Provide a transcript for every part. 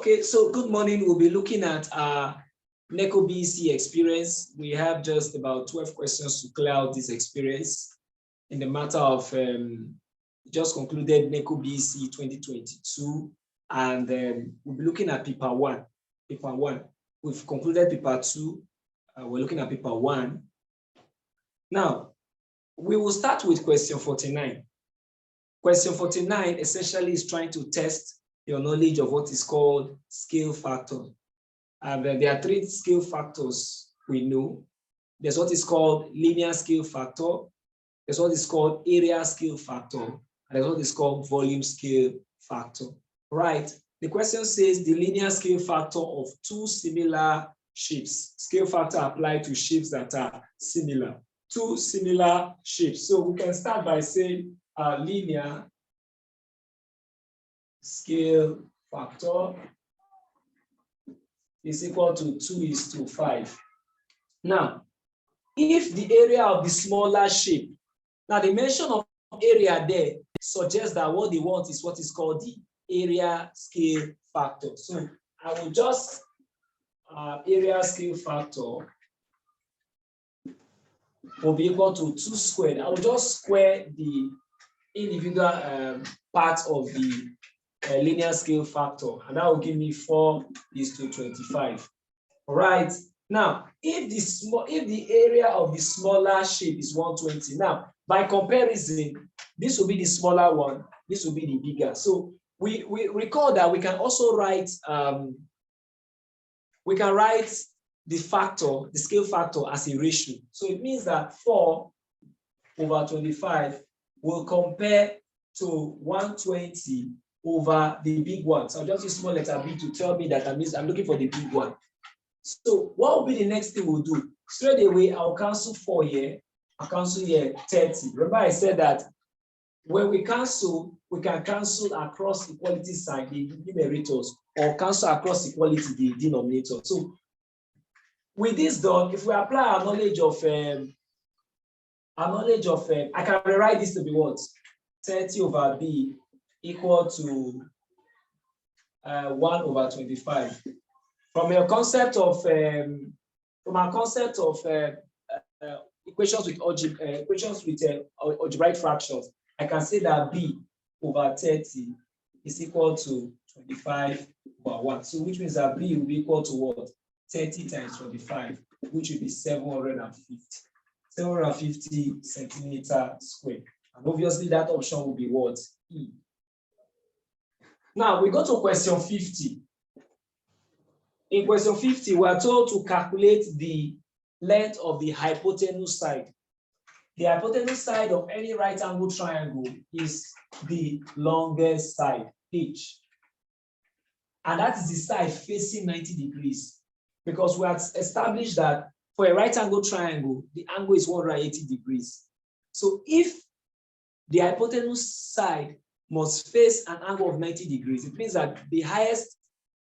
Okay, so good morning. We'll be looking at our NECO BECE experience. We have just about 12 questions to clear out this experience in the matter of just concluded NECO BECE 2022, and we'll be looking at paper one. We've concluded paper two. We're looking at paper one. Now, we will start with question 49. Question 49 essentially is trying to test your knowledge of what is called scale factor. And there are three scale factors we know. There's what is called linear scale factor, there's what is called area scale factor, and there's what is called volume scale factor. Right? The question says the linear scale factor of two similar shapes. Scale factor applied to shapes that are similar. Two similar shapes. So we can start by saying linear scale factor is equal to 2:5. Now, if the area of the smaller shape, now the mention of area there suggests that what they want is what is called the area scale factor. So I will just area scale factor will be equal to 2 squared. I will just square the individual parts of the linear scale factor, and that will give me 4:25. All right. Now, if the area of the smaller shape is 120, now by comparison, this will be the smaller one, this will be the bigger. So we recall that we can also write the factor, the scale factor, as a ratio. So it means that 4/25 will compare to 120 over the big one. So I'll just use small letter b to tell me that I'm looking for the big one. So what will be the next thing we'll do? Straight away, I'll cancel 4 here. I'll cancel here 30. Remember I said that when we cancel, we can cancel across equality sign, the numerators, or cancel across equality, the denominator. So with this done, if we apply our knowledge of, I can rewrite this to be what? 30 over b equal to 1/25. From our concept of equations with algebraic fractions, I can say that b/30 is equal to 25/1. So which means that b will be equal to what? 30 times 25, which will be 750 centimeter squared. And obviously that option will be what? E. Now we go to question 50. In question 50, we are told to calculate the length of the hypotenuse side. The hypotenuse side of any right angle triangle is the longest side, H. And that is the side facing 90 degrees. Because we have established that for a right angle triangle, the angle is 180 degrees. So if the hypotenuse side must face an angle of 90 degrees, it means that the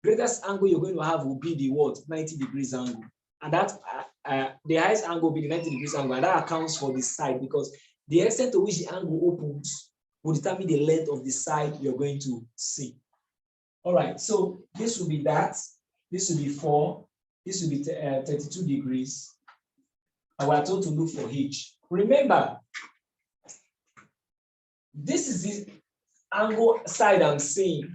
greatest angle you're going to have will be the what? 90 degrees angle. And that the highest angle will be the 90 degrees angle, and that accounts for the side, because the extent to which the angle opens will determine the length of the side you're going to see. All right, so this will be that. This will be 4. This will be 32 degrees. And we're told to look for H. Remember, this is the angle side I'm seeing.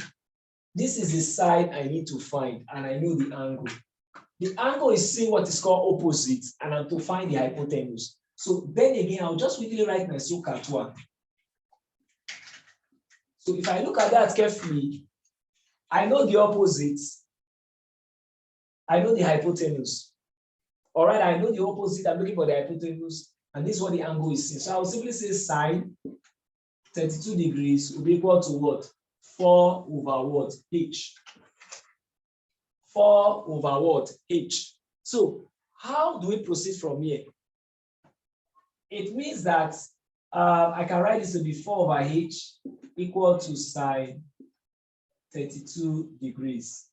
This is the side I need to find, and I know the angle. The angle is seeing what is called opposite, and I'm to find the hypotenuse. So then again, I'll just quickly write my SOHCAHTOA. So if I look at that carefully, I know the opposite. I know the hypotenuse. All right, I know the opposite. I'm looking for the hypotenuse, and this is what the angle is seeing. So I'll simply say sine 32 degrees will be equal to what? 4 over what? H. 4 over what? H. So how do we proceed from here? It means that I can write this to be 4 over H equal to sine 32 degrees.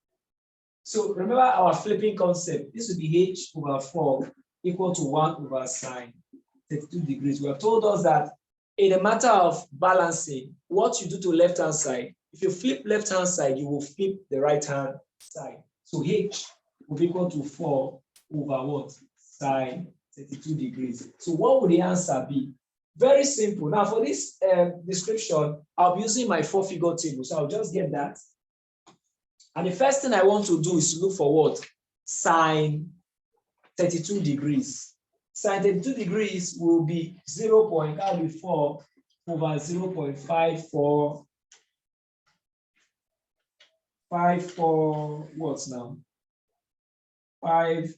So remember our flipping concept. This would be H over 4 equal to 1 over sine 32 degrees. We have told us that in a matter of balancing, what you do to left-hand side, if you flip left-hand side, you will flip the right-hand sine. So H will be equal to 4 over what? Sine 32 degrees. So what would the answer be? Very simple. Now for this description, I'll be using my 4-figure table. So I'll just get that. And the first thing I want to do is to look for what? Sine 32 degrees. Sine 32 degrees will be 0.4 over 0.54. 54 what now? 5.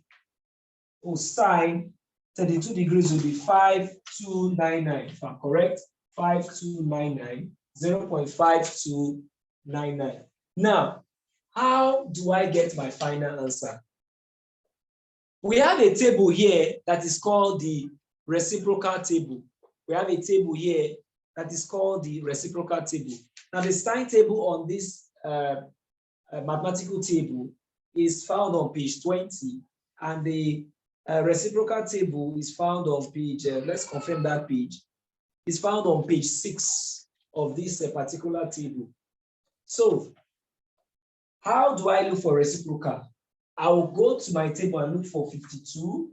Oh, sine 32 degrees will be 5299. If I'm correct, 5299, 0.5299. Now, how do I get my final answer? We have a table here that is called the reciprocal table. We have a table here that is called the reciprocal table. Now, the sine table on this mathematical table is found on page 20, and the reciprocal table is found on page, let's confirm that page, is found on page 6 of this particular table. So, how do I look for reciprocal? I will go to my table and look for 52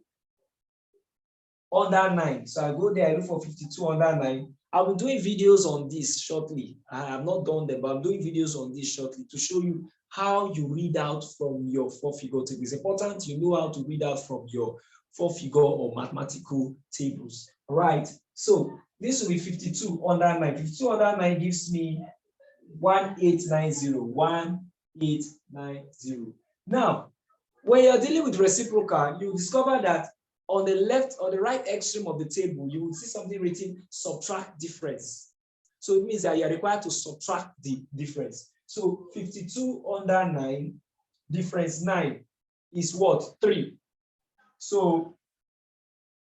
under 9. So I go there, I look for 52 under 9. I'll be doing videos on this shortly. I have not done them, but I'm doing videos on this shortly to show you how you read out from your 4-figure table. It's important you know how to read out from your 4-figure or mathematical tables. All right. So this will be 52 under 9. 52 under 9 gives me 1890. 1890. Now, when you're dealing with reciprocal, you discover that on the left or the right extreme of the table, you will see something written subtract difference. So it means that you're required to subtract the difference. So 52 under 9, difference 9 is what? 3. So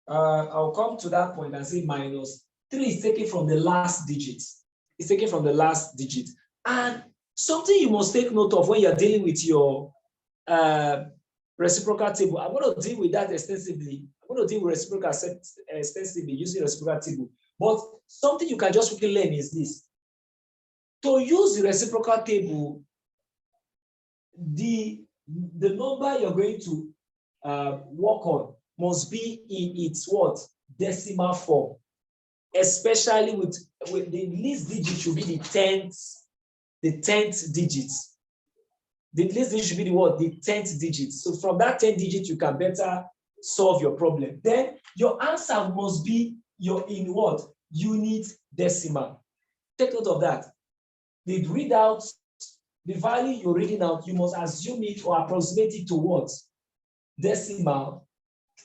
I'll come to that point and say minus 3 is taken from the last digit. It's taken from the last digit. And something you must take note of when you're dealing with your reciprocal table. I'm going to deal with that extensively. I'm going to deal with reciprocal extensively using reciprocal table. But something you can just quickly learn is this. To use the reciprocal table, the number you're going to work on must be in its what? Decimal form. Especially with the least digit should be the 10th digit. The least digit should be the what? The 10th digit. So from that 10th digit, you can better solve your problem. Then your answer must be in what? Unit decimal. Take note of that. The readout, the value you're reading out, you must assume it or approximate it to what? Decimal,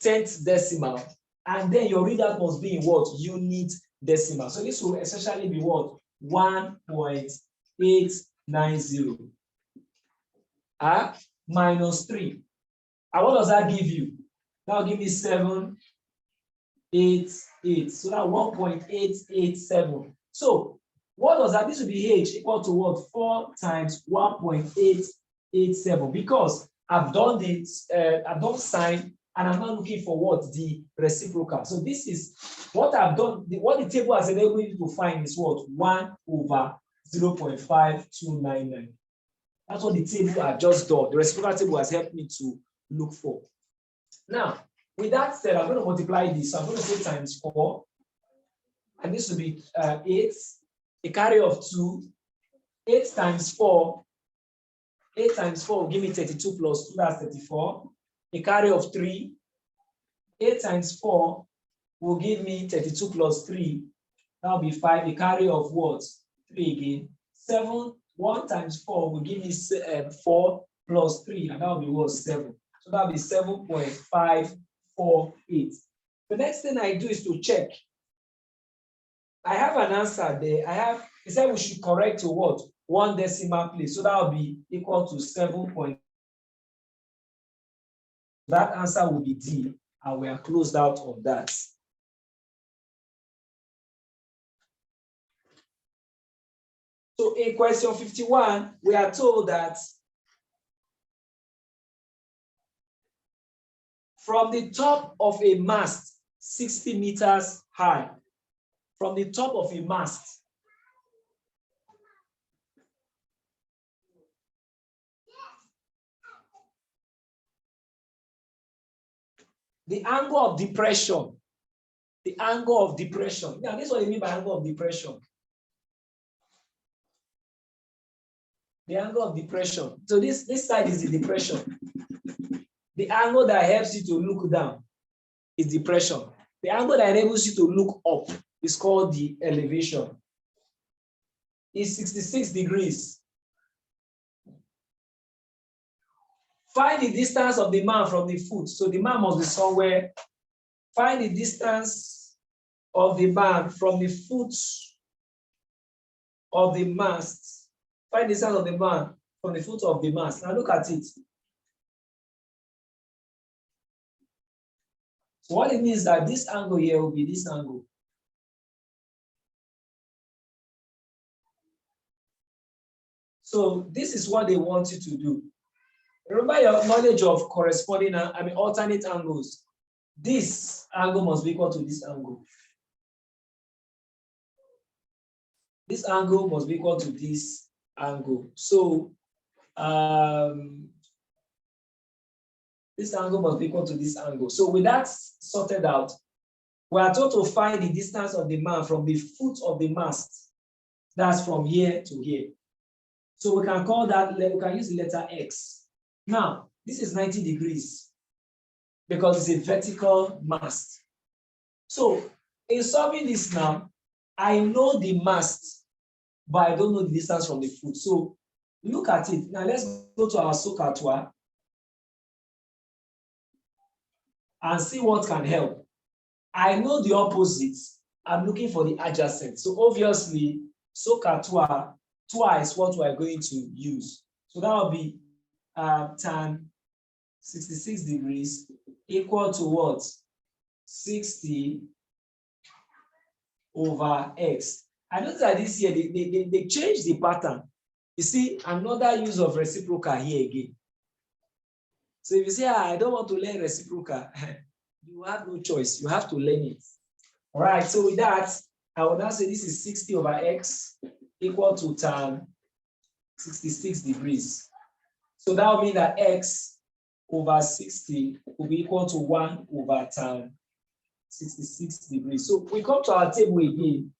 10th decimal. And then your readout must be in what? Unit decimal. So this will essentially be what? 1.890. Minus 3. And what does that give you? That will give me 788. So that 1.887. So what does that? This will be H equal to what? 4 times 1.887. Because I've done this, I've done sine, and I'm not looking for what? The reciprocal. So this is what I've done. What the table has enabled me to find is what? 1 over 0.5299. That's what the table I've just done. The reciprocal table has helped me to look for. Now, with that said, I'm going to multiply this. So I'm going to say times 4. And this will be 8. A carry of 2. 8 times 4. 8 times 4 will give me 32 plus 2. That's 34. A carry of 3. 8 times 4 will give me 32 plus 3. That will be 5. A carry of what? 3 again. 7. 1 times 4 will give me 4 plus 3, and that will be what? 7. So that will be 7.548. The next thing I do is to check. I have an answer there. He said we should correct to what? 1 decimal place. So that will be equal to 7. That answer will be D, and we are closed out on that. So in question 51, we are told that from the top of a mast 60 meters high, from the top of a mast, The angle of depression. The angle of depression. Now, this is what I mean by angle of depression. The angle of depression. So this side is the depression. The angle that helps you to look down is depression. The angle that enables you to look up is called the elevation. It's 66 degrees. Find the distance of the man from the foot. So the man must be somewhere. Find the distance of the man from the foot of the mast. Find the distance of the man from the foot of the mast. Now look at it. So what it means is that this angle here will be this angle. So this is what they want you to do. Remember your knowledge of corresponding, alternate angles. This angle must be equal to this angle. This angle must be equal to this angle. So this angle must be equal to this angle. So with that sorted out, we are told to find the distance of the man from the foot of the mast. That's from here to here. So we can call that, we can use the letter X. Now, this is 90 degrees because it's a vertical mast. So in solving this now, I know the mast, but I don't know the distance from the foot. So look at it. Now let's go to our SOHCAHTOA and see what can help. I know the opposite. I'm looking for the adjacent. So obviously, SOHCAHTOA twice what we're going to use. So that will be tan 66 degrees equal to what? 60 over x. I notice that this year they changed the pattern. You see, another use of reciprocal here again. So if you say, I don't want to learn reciprocal, you have no choice. You have to learn it. All right, so with that, I will now say this is 60 over x equal to tan 66 degrees. So that will mean that x over 60 will be equal to 1 over tan 66 degrees. So we come to our table again.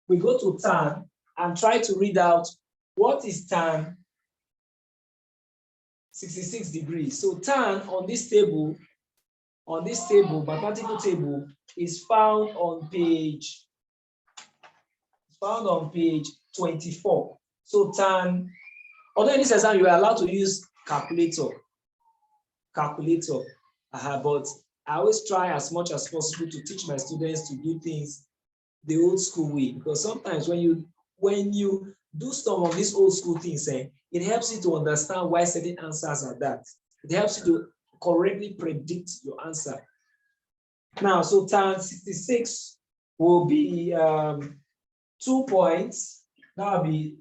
We go to tan and try to read out what is tan 66 degrees. So tan on this table, mathematical table, is found on page 24. So tan, although in this exam you are allowed to use calculator, but I always try as much as possible to teach my students to do things the old school way, because sometimes when you do some of these old school things, it helps you to understand why certain answers are that. It helps you to correctly predict your answer. Now, so tan 66 will be 2 points. That will be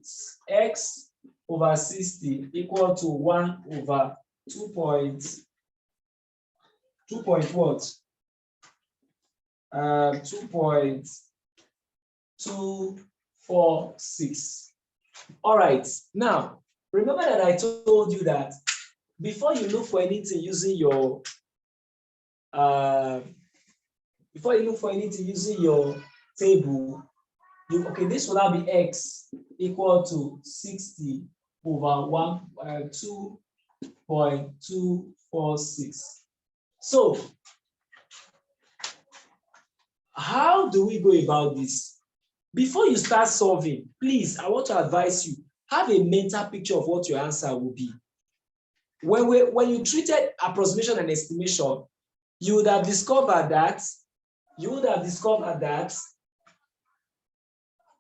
x over 60 equal to 1 over 2 points. 2 point what? 2.246. All right. Now, remember that I told you that before you look for anything using your table, this will now be x equal to 60 over 2.246. So, how do we go about this? Before you start solving, please, I want to advise you, have a mental picture of what your answer will be. When you treated approximation and estimation, you would have discovered that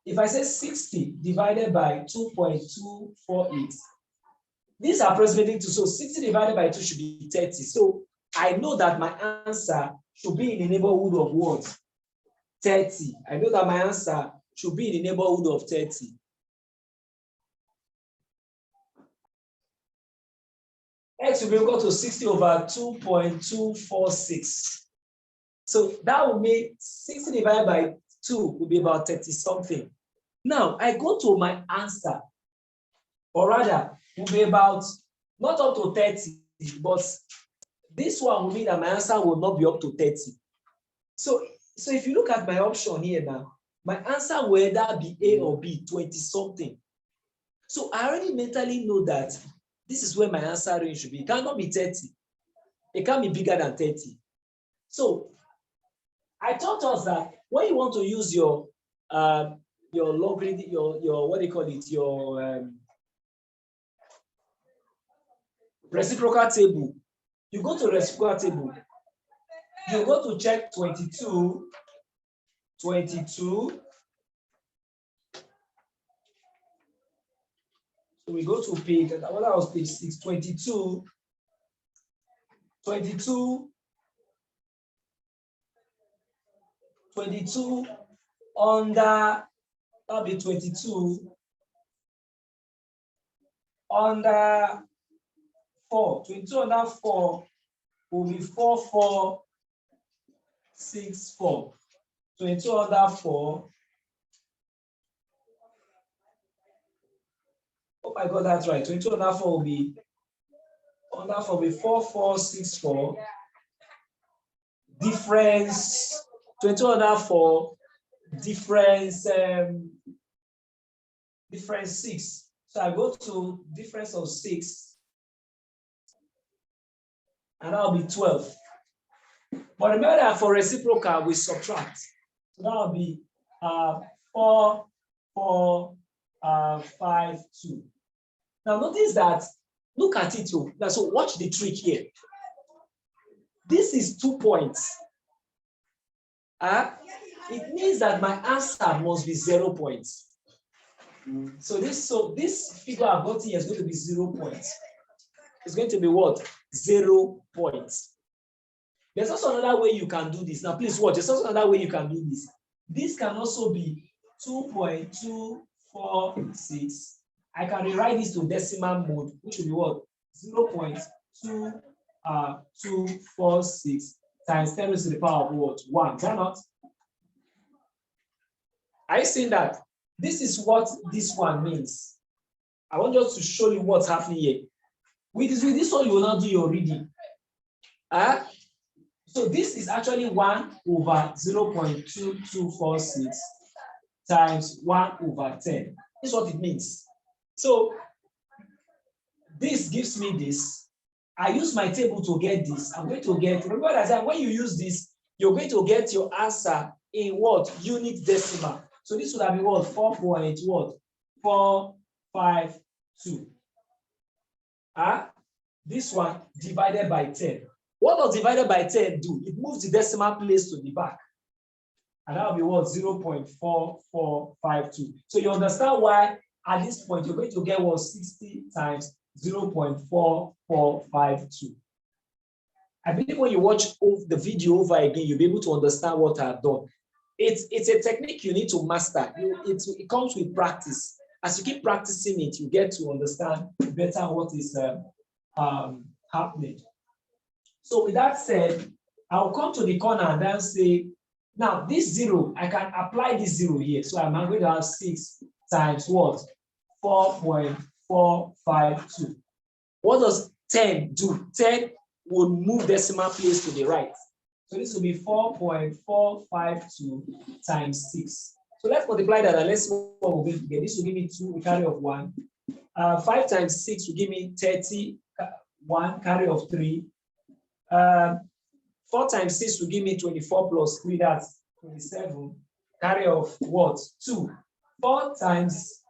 if I say 60 divided by 2.248, this is approximating to, so 60 divided by 2 should be 30. So I know that my answer should be in the neighborhood of what? 30. I know that my answer should be in the neighborhood of 30. X will be equal to 60 over 2.246. So that will make 60 divided by 2 will be about 30 something. Now I go to my answer, or rather will be about not up to 30, but This one will mean that my answer will not be up to 30. So if you look at my option here now, my answer will either be A or B, 20 something. So I already mentally know that this is where my answer range should be. It cannot be 30. It can't be bigger than 30. So I taught us that when you want to use your logarithm, your what do you call it, your reciprocal table, you go to reciprocal table, you go to check 22. So we go to page, what was page 6, 22 under, that'll be 22 under 4. 22 under 4 will be 4464. 22 under 4. Hope I got that right. 22 under 4 will be 4464. Difference 22 under 4, difference 6. So I go to difference of 6, and that'll be 12. But remember that for reciprocal, we subtract. So that'll be 4, 4, 5, 2. Now notice that, look at it too. Now, so watch the trick here. This is 2 points. It means that my answer must be 0 points. So this figure I've got here is going to be 0 points. It's going to be what? 0 points. There's also another way you can do this. Now, please watch. There's also another way you can do this. This can also be 2.246. I can rewrite this to decimal mode, which will be what? 0.2246 times 10 raised to the power of what? 1. Is that not? Are you seeing that? This is what this one means. I want just to show you what's happening here. With this one, you will not do your reading. So this is actually 1 over 0.2246 times 1 over 10. This is what it means. So this gives me this. I use my table to get this. I'm going to get, remember that when you use this, you're going to get your answer in what? Unit decimal. So this would have been what? 4.452. This one divided by 10. What does divided by 10 do? It moves the decimal place to the back. And that will be what? 0.4452. So you understand why at this point you're going to get what? 60 times 0.4452. I believe when you watch the video over again, you'll be able to understand what I've done. It's a technique you need to master. It comes with practice. As you keep practicing it, you get to understand better what is happening. So with that said, I'll come to the corner and then say, now this 0, I can apply this 0 here. So I'm going to have 6 times what? 4.452. What does 10 do? 10 would move decimal place to the right. So this will be 4.452 times 6. So let's multiply that and let's see what we're going to get. This will give me 2, a carry of 1. 5 times 6 will give me 30, 1, carry of 3. 4 times 6 will give me 24 plus 3, that's 27. Carry of what? 2. 4 times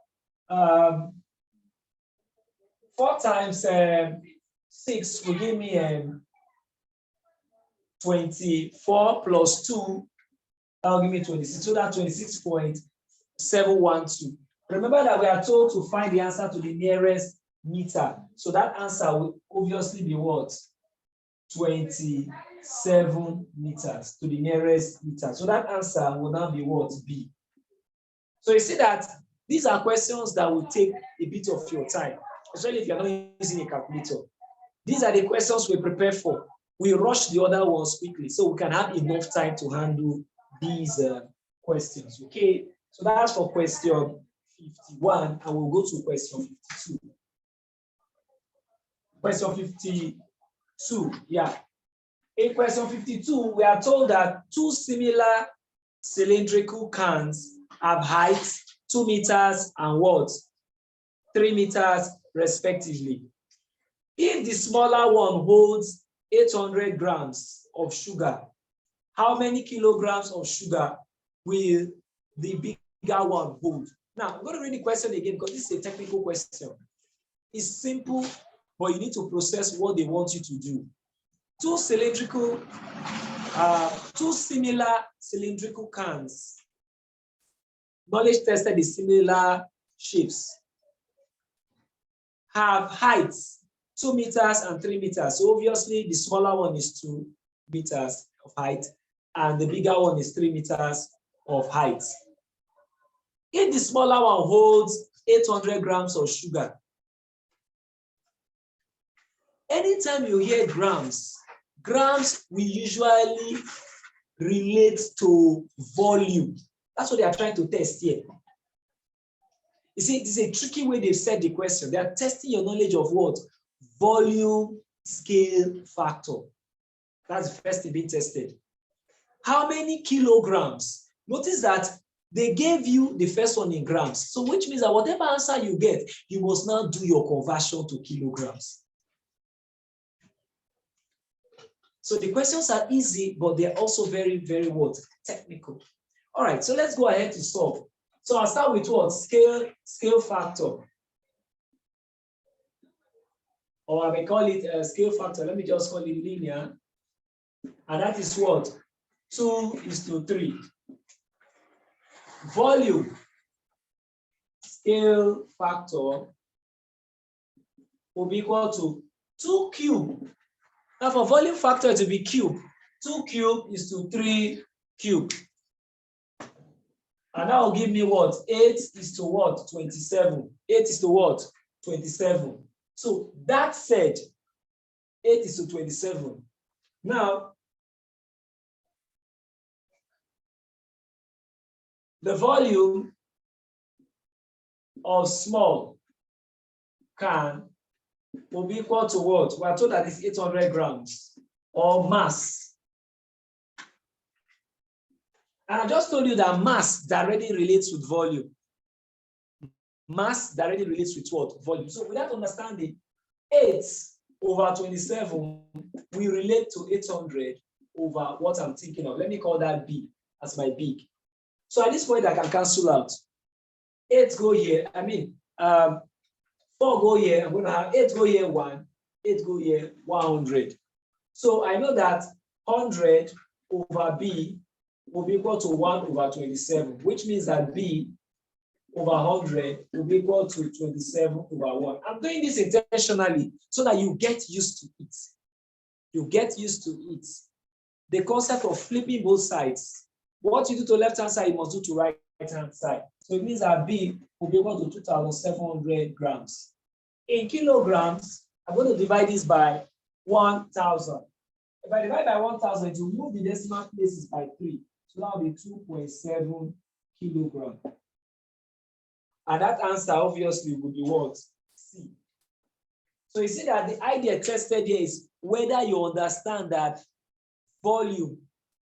6 will give me 24 plus 2, that'll give me 26. So that's 26.712. Remember that we are told to find the answer to the nearest meter. So that answer will obviously be what? 27 meters to the nearest meter. So that answer will now be what? B. So you see that these are questions that will take a bit of your time, especially if you're not using a calculator. These are the questions we prepare for. We rush the other ones quickly so we can have enough time to handle these questions. Okay, so that's for question 51, and we'll go to question 52. Question 52, yeah. In question 52, we are told that two similar cylindrical cans have height 2 meters and what? 3 meters respectively. If the smaller one holds 800 grams of sugar, how many kilograms of sugar will the bigger one hold? Now, I'm going to read the question again because this is a technical question. It's simple, but you need to process what they want you to do. Two similar cylindrical cans. Knowledge tested is similar shapes. Have heights 2 meters and 3 meters. So obviously the smaller one is 2 meters of height and the bigger one is 3 meters of height. If the smaller one holds 800 grams of sugar, anytime you hear grams we usually relate to volume. That's what they are trying to test here. You see, it's a tricky way they've said the question. They are testing your knowledge of what? Volume, scale, factor. That's the first thing being tested. How many kilograms? Notice that they gave you the first one in grams. So which means that whatever answer you get, you must now do your conversion to kilograms. So the questions are easy, but they're also very, very what? Technical. All right, so let's go ahead to solve. So I'll start with what? Scale factor. Or I may call it a scale factor. Let me just call it linear. And that is what? 2:3. Volume scale factor will be equal to 2 cube. Now for volume factor to be cube, 2 cube is to 3 cube. And that will give me what? 8 is to what? 27. 8 is to what? 27. So that said, 8 is to 27. Now, the volume of small can will be equal to what? We are told that it's 800 grams or mass. And I just told you that mass directly relates with volume. Mass directly relates with what? Volume. So with that understanding, 8 over 27 will relate to 800 over what I'm thinking of. Let me call that B as my big. So at this point, I can cancel out. 8 go here. 4 go here. I'm going to have 8 go here, 1. 8 go here, 100. So I know that 100 over B will be equal to 1 over 27, which means that B over 100 will be equal to 27 over 1. I'm doing this intentionally so that you get used to it. You get used to it. The concept of flipping both sides. What you do to left-hand side, you must do to right-hand side. So it means that B will be equal to 2,700 grams. In kilograms, I'm going to divide this by 1,000. If I divide by 1,000, it will move the decimal places by 3. So that will be 2.7 kilograms. And that answer obviously will be what? C. So you see that the idea tested here is whether you understand that volume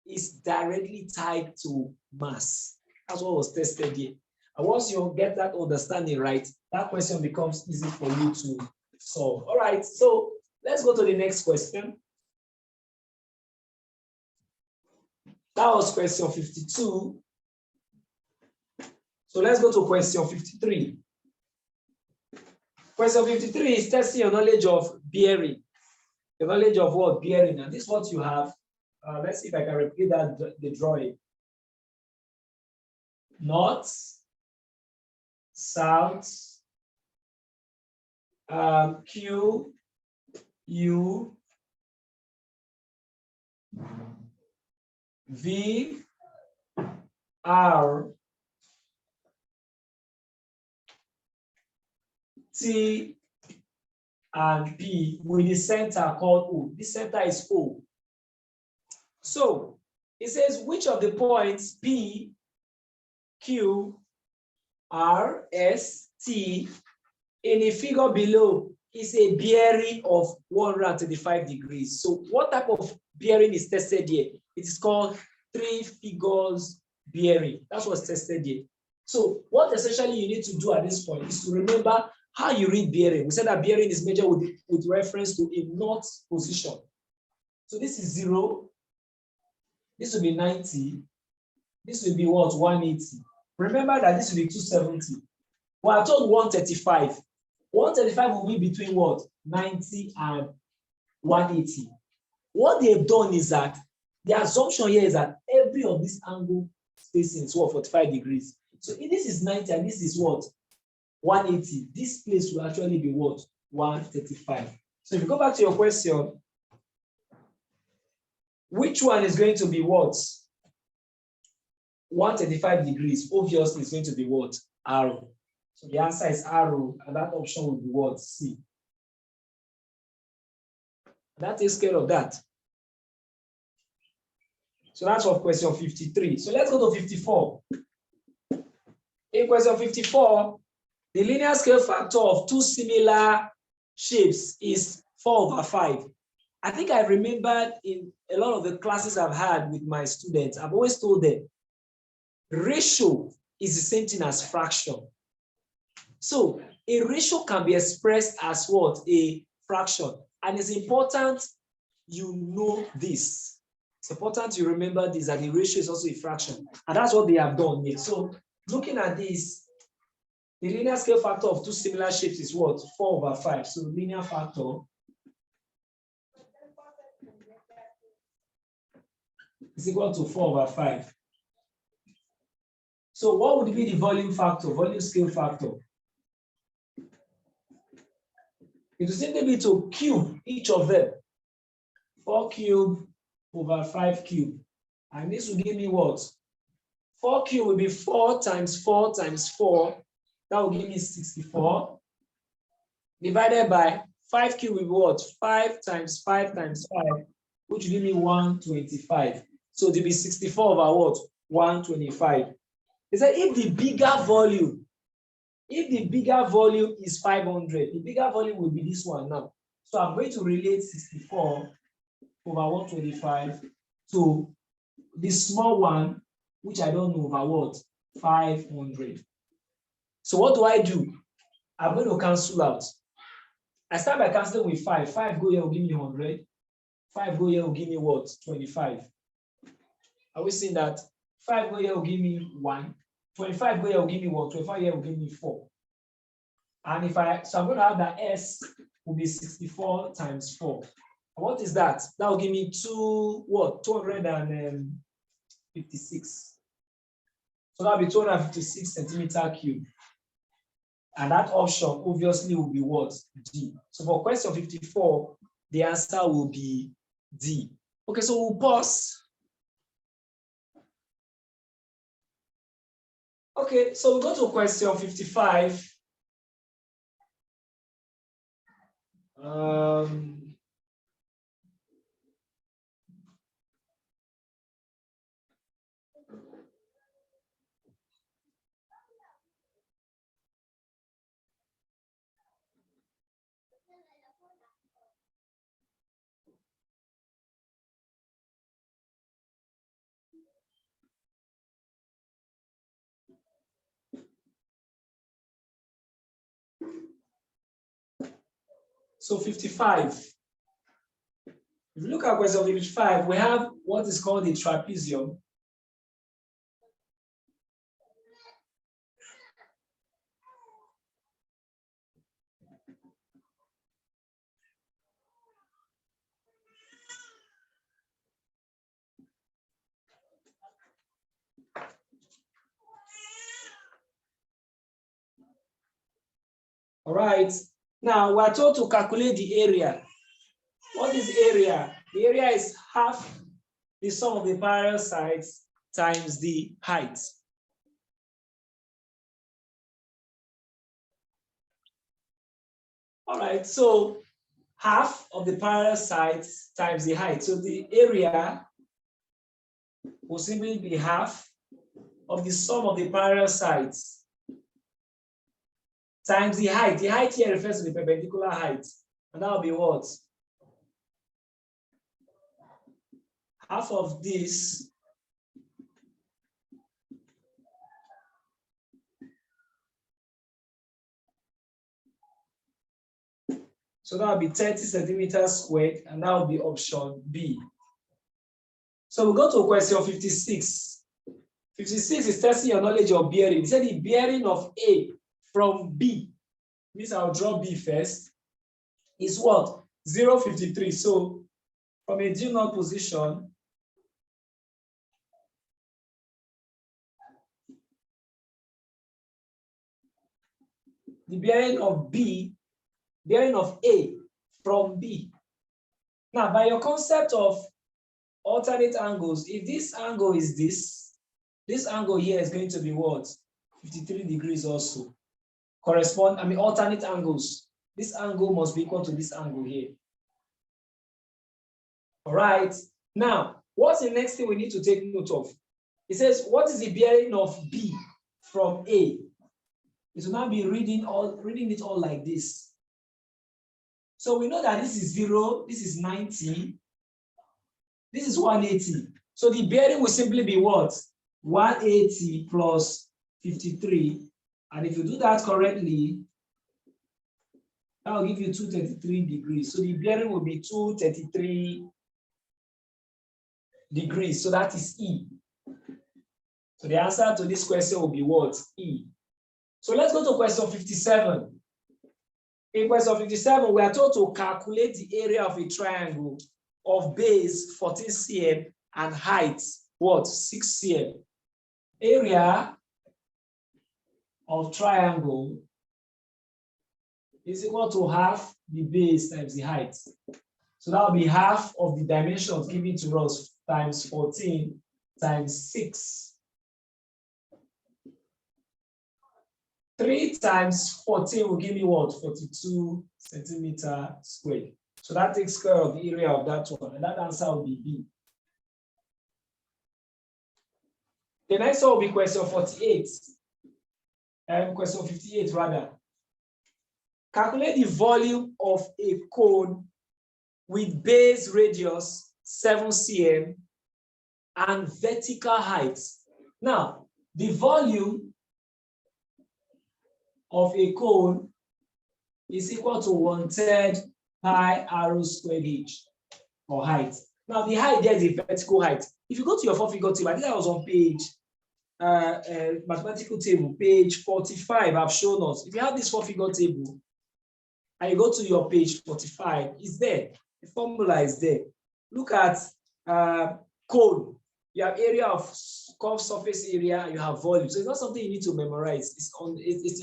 is directly tied to mass. That's what was tested here. And once you get that understanding right, that question becomes easy for you to solve. All right, so let's go to the next question. That was question 52. So let's go to question 53. Question 53 is testing your knowledge of bearing. The knowledge of what? Bearing. And this is what you have. Let's see if I can repeat that, the drawing. North, south, Q, U, V, R, T, and P with the center called O. This center is O. So it says which of the points P, Q, R, S, T in the figure below is a bearing of 135 degrees. So what type of bearing is tested here? It is called 3 figures bearing. That's what's tested here. So what essentially you need to do at this point is to remember how you read bearing. We said that bearing is measured with reference to a knot position. So this is 0. This will be 90. This will be what? 180. Remember that this will be 270. Well, I told 135. 135 will be between what? 90 and 180. What they've done is that the assumption here is that every of this angle spacing is what? 45 degrees. So if this is 90 and this is what? 180. This place will actually be what? 135. So if you go back to your question, which one is going to be what? 135 degrees. Obviously, it's going to be what? Arrow. So the answer is arrow, and that option will be what? C. That takes care of that. So that's for question 53. So let's go to 54. In question 54, the linear scale factor of two similar shapes is 4/5. I think I remembered in a lot of the classes I've had with my students, I've always told them ratio is the same thing as fraction. So a ratio can be expressed as what? A fraction. And it's important you know this. It's important you remember this, that the ratio is also a fraction. And that's what they have done here. So looking at this, the linear scale factor of two similar shapes is what? 4/5. So the linear factor is equal to 4/5. So what would be the volume factor, volume scale factor? It will simply be to cube each of them. 4 cube over 5 cube. And this will give me what? 4 cube will be 4 times 4 times 4. That will give me 64. Divided by 5 cube will be what? 5 times 5 times 5, which will give me 125. So it will be 64 over what? 125. They said if the bigger volume is 500, the bigger volume will be this one now. So I'm going to relate 64 over 125 to the small one, which I don't know, over what? 500. So what do? I'm going to cancel out. I start by canceling with 5. 5 go here will give me 100. 5 go here will give me what? 25. Are we seeing that? 5 go here will give me 1. 25 go here will give me 1. 25 here will give me 4. And so I'm going to have that S will be 64 times 4. What is that? That will give me 256. So that will be 256 centimeter cube. And that option obviously will be what? D. So for question 54, the answer will be D. Okay, so we'll pause. Okay, so we'll go to question 55. So 55. If you look at question 55, we have what is called a trapezium. All right. Now we're told to calculate the area. What is area? The area is half the sum of the parallel sides times the height. All right, so half of the parallel sides times the height. So the area will simply be half of the sum of the parallel sides times the height. The height here refers to the perpendicular height. And that will be what? Half of this so that will be 30 centimeters squared, and that will be option B. So we go to question 56. 56 is testing your knowledge of bearing. It said the bearing of A from B, means I'll draw B first, is what? 0.53. So from a due north position, the bearing of B, bearing of A from B. Now, by your concept of alternate angles, if this angle is this angle here is going to be what? 53 degrees also. Alternate angles. This angle must be equal to this angle here. All right. Now, what's the next thing we need to take note of? It says, what is the bearing of B from A? It will now be reading it all like this. So we know that this is 0, this is 90, this is 180. So the bearing will simply be what? 180 plus 53. And if you do that correctly, that will give you 233 degrees. So the bearing will be 233 degrees. So that is E. So the answer to this question will be what? E. So let's go to question 57. In question 57, we are told to calculate the area of a triangle of base 14 cm and height, what? 6 cm. Area of triangle is equal to half the base times the height. So that will be half of the dimensions given to us times 14 times 6. 3 times 14 will give me what? 42 centimeters squared. So that takes care of the area of that one. And that answer will be B. The next one will be question 48. Question 58 rather. Calculate the volume of a cone with base radius 7 cm and vertical height. Now, the volume of a cone is equal to 1/3 pi r squared h, or height. Now, the height there is the vertical height. If you go to your 4-figure table, I think that was on page, mathematical table, page 45, I've shown us. If you have this 4-figure table, and you go to your page 45, it's there. The formula is there. Look at cone. You have area of curved surface area, you have volume. So it's not something you need to memorize. It's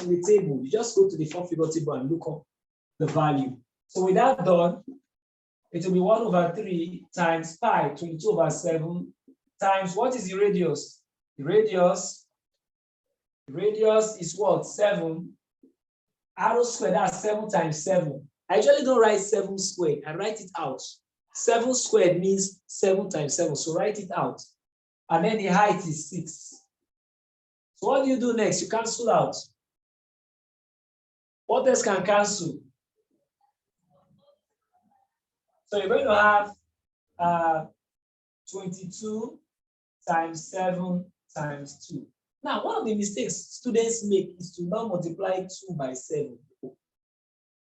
in the table. You just go to the 4-figure table and look up the value. So with that done, it will be 1/3 times pi, 22/7, times what is the radius? The radius is what? 7. R squared, that's 7 times 7. I usually don't write 7 squared. I write it out. 7 squared means 7 times 7. So write it out. And then the height is 6. So what do you do next? You cancel out. What else can cancel? So you're going to have 22 times 7 times 2. Now, one of the mistakes students make is to now multiply 2 by 7.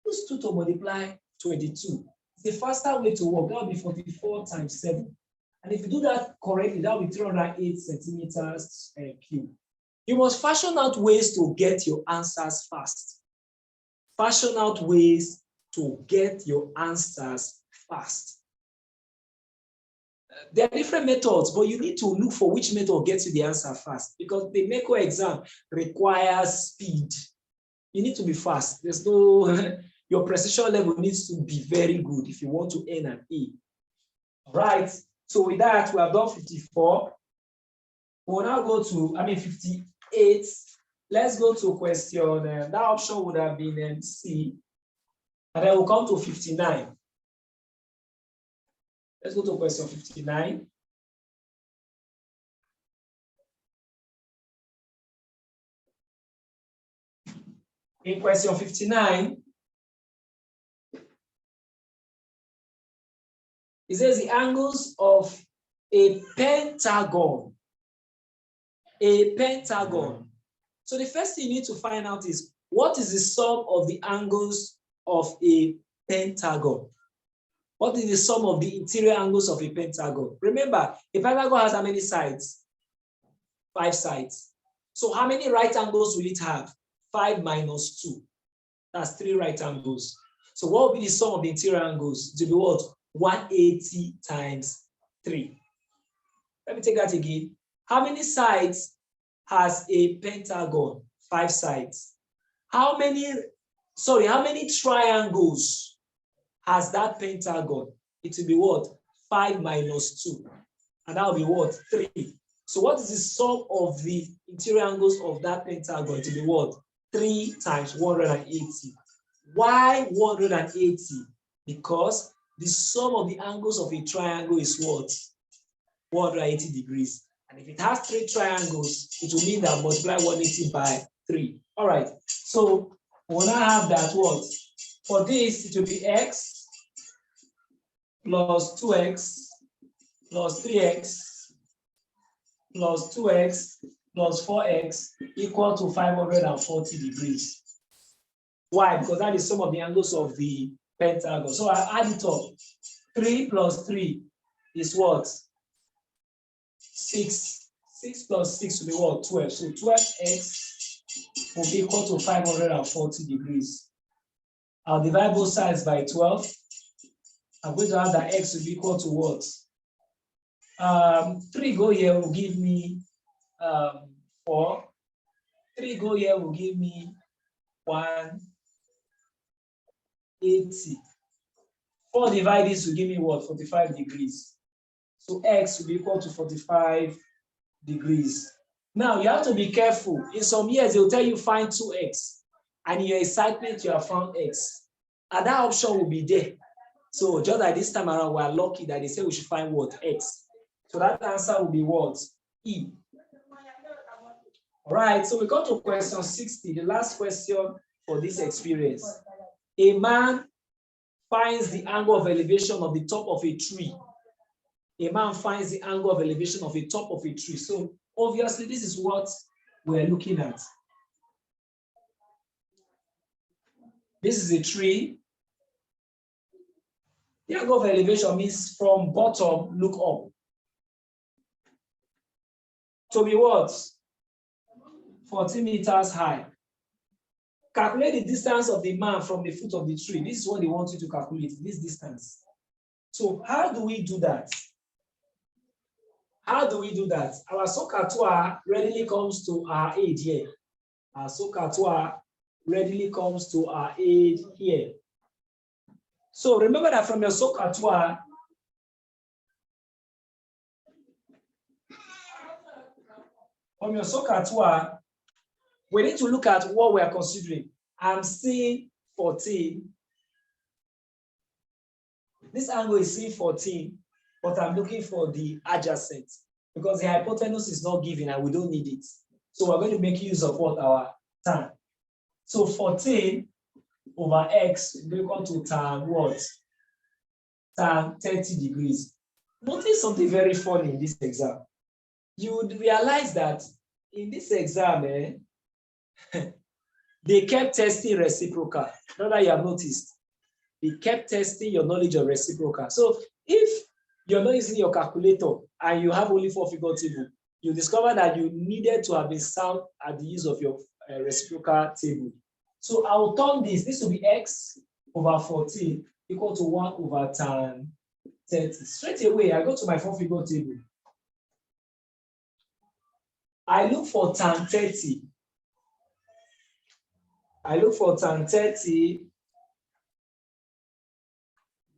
Use 2 to multiply 22. It's a faster way to work. That will be 44 times 7. And if you do that correctly, that will be 308 centimeters cubed. You must fashion out ways to get your answers fast. Fashion out ways to get your answers fast. There are different methods, but you need to look for which method gets you the answer fast, because the NECO exam requires speed. You need to be fast. There's no, your precision level needs to be very good if you want to earn an A. All right. So with that, we have done 54. We'll now go to, 58. Let's go to question, that option would have been C. And then we'll come to 59. Let's go to question 59. In question 59, it says the angles of a pentagon. A pentagon. So the first thing you need to find out is what is the sum of the angles of a pentagon? What is the sum of the interior angles of a pentagon? Remember, a pentagon has how many sides? 5 sides. So how many right angles will it have? 5 minus 2. That's 3 right angles. So what will be the sum of the interior angles? To be what? 180 times 3. Let me take that again. How many sides has a pentagon? 5 sides. How many triangles has that pentagon? It will be what? 5 minus 2. And that will be what? 3. So what is the sum of the interior angles of that pentagon? It will be what? 3 times 180. Why 180? Because the sum of the angles of a triangle is what? 180 degrees. And if it has 3 triangles, it will mean that multiply 180 by 3. All right. So we'll now have that what? For this, it will be x plus 2x plus 3x plus 2x plus 4x equal to 540 degrees. Why? Because that is some of the angles of the pentagon. So I add it up. 3 plus 3 is what? 6. 6 plus 6 will be what? 12. So 12x will be equal to 540 degrees. I'll divide both sides by 12. I'm going to have that x will be equal to what? 3 go here will give me 4. 3 go here will give me 180. 4 divide this will give me what? 45 degrees. So x will be equal to 45 degrees. Now you have to be careful. In some years, they'll tell you find 2x. And in your excitement, you have found x. And that option will be there. So just like this time around, we're lucky that they say we should find what? X. So that answer will be what? E. All right, so we go to question 60, the last question for this experience. A man finds the angle of elevation of the top of a tree. A man finds the angle of elevation of the top of a tree. So obviously, this is what we're looking at. This is a tree. The angle of elevation means from bottom, look up. To be what? 14 meters high. Calculate the distance of the man from the foot of the tree. This is what they want you to calculate, this distance. So how do we do that? How do we do that? Our SOHCAHTOA readily comes to our aid here. Our SOHCAHTOA readily comes to our aid here. So remember that from your SOHCAHTOA, we need to look at what we are considering. I'm seeing 14. This angle is seeing 14, but I'm looking for the adjacent because the hypotenuse is not given and we don't need it. So we're going to make use of what? Our tan. So 14 over x will be equal to tan what? Tan 30 degrees. Notice something very funny in this exam. You would realize that in this exam, they kept testing reciprocal. Not that you have noticed. They kept testing your knowledge of reciprocal. So if you're not using your calculator and you have only 4-figure table, you discover that you needed to have been sound at the use of your reciprocal table. So I'll turn this. This will be x over 14 equal to 1 over tan 30. Straight away, I go to my 4-figure table. I look for tan 30. I look for tan 30.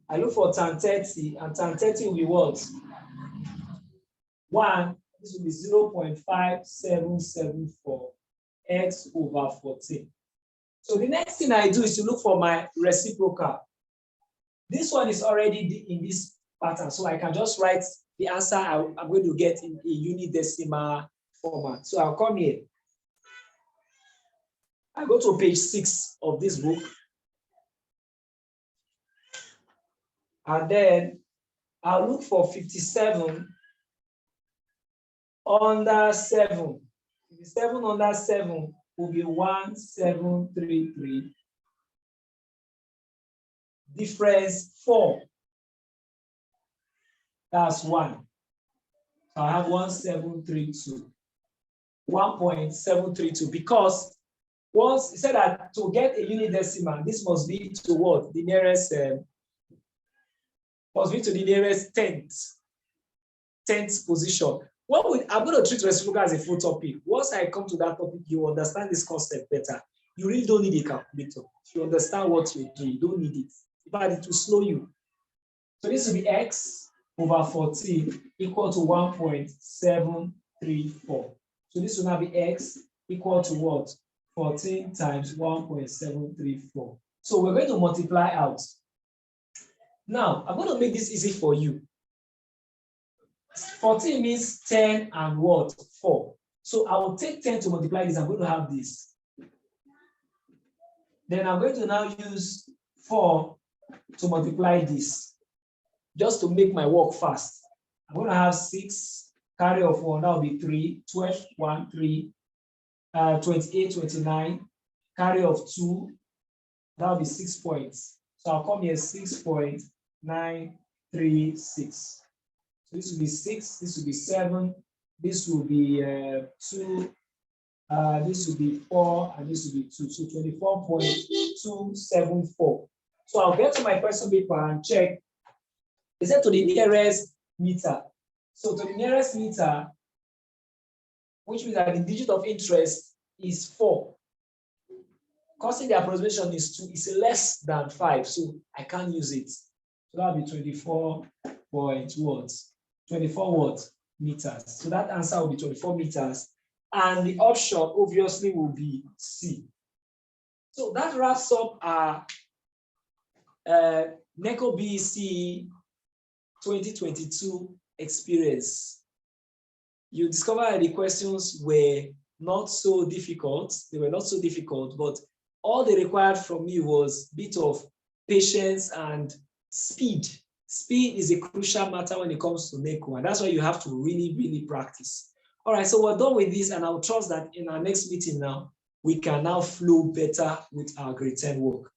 I look for tan 30, and tan 30 will be what? 1. This will be 0.5774 x over 14. So the next thing I do is to look for my reciprocal. This one is already in this pattern, so I can just write the answer I'm going to get in a unit decimal format. So I'll come here. I go to page 6 of this book, and then I'll look for 57 under 7. 57 under 7 will be 1733. Difference 4. That's 1. So I have 1732. 1.732, because once it said that to get a unit decimal, this must be to what? The nearest must be to the nearest 10th position. I'm going to treat reciprocal as a full topic. Once I come to that topic, you understand this concept better. You really don't need a calculator. If you understand what you're doing, you don't need it. But it will slow you. So this will be x over 14 equal to 1.734. So this will now be x equal to what? 14 times 1.734. So we're going to multiply out. Now, I'm going to make this easy for you. 14 means 10 and what? 4. So I will take 10 to multiply this. I'm going to have this. Then I'm going to now use 4 to multiply this, just to make my work fast. I'm going to have 6, carry of 1, that will be 3, 12, 1, 3, 28, 29, carry of 2, that will be 6 points. So I'll come here 6.936. So this will be 6, this will be 7, this will be 2, this will be 4, and this will be 2. So 24.274. So I'll get to my question paper and check. Is it to the nearest meter? So to the nearest meter, which means that the digit of interest is 4. Causing the approximation is 2, is less than 5, so I can't use it. So that'll be 24 meters. So that answer will be 24 meters. And the option obviously will be C. So that wraps up our NECO BECE 2022 experience. You discover that the questions were not so difficult. They were not so difficult, but all they required from me was a bit of patience and speed. Speed is a crucial matter when it comes to NECO, and that's why you have to really, really practice. All right, so we're done with this, and I will trust that in our next meeting now, we can now flow better with our grade 10 work.